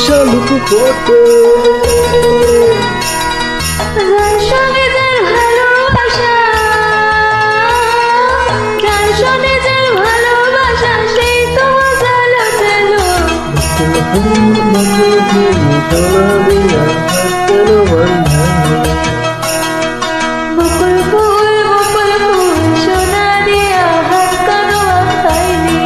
শালুক ফোটে। যার সঙ্গে যার ভালোবাসা, যার সঙ্গে যার ভালোবাসা, সেই তো মজা লুটেলো। বকুল ফুল বকুল ফুল সোনা দিয়া হাত কেন বাঁধাইলি? বকুল ফুল সোনা দিয়া হাত কেন বাঁধাইলি?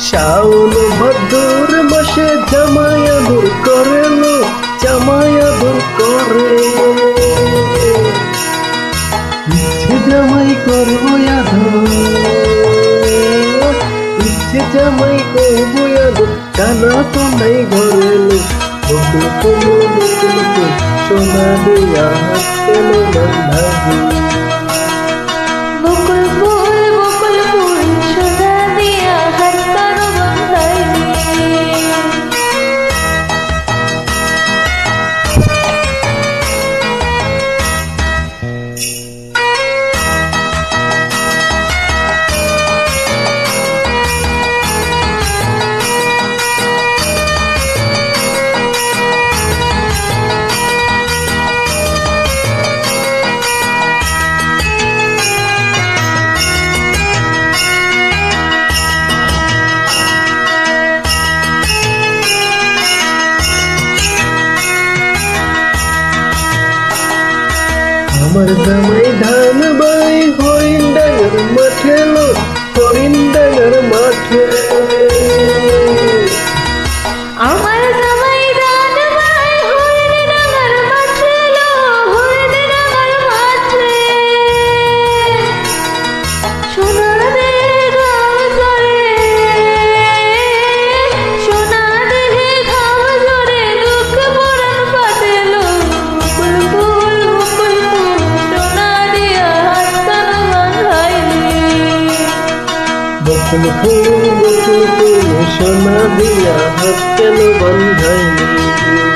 শাওন ভাদ্র মাসে জামাই আদর করেলো, জামাই আদর করে। ইচ্ছে জামাই করবো আদর, ইচ্ছে জামাই করবো আদর, জানা তো নাই ঘরেলো। বকুল ফুল সোনা দিয়া হাত কেন বাঁধাইলি? বকুল ফুল সোনা দিয়া হাত কেন বাঁধাইলি? আমার জামাই ধান বাই হরিণ ডাঙ্গার মাঠে লো, হরিণ ডাঙ্গার মাঠে। আমার জামাই ধান বাই হরিণ ডাঙ্গার মাঠে লো, হরিণ ডাঙ্গার মাঠে। সোনা দেহে ঘাম ঝরে, সোনা দেহে ঘাম ঝরে, দুঃখ পরাণ ফাটেলো। বকুল ফুল সোনা দিয়া হাত কেন বাঁধাইলি? বকুল ফুল সোনা দিয়া হাত কেন বাঁধাইলি?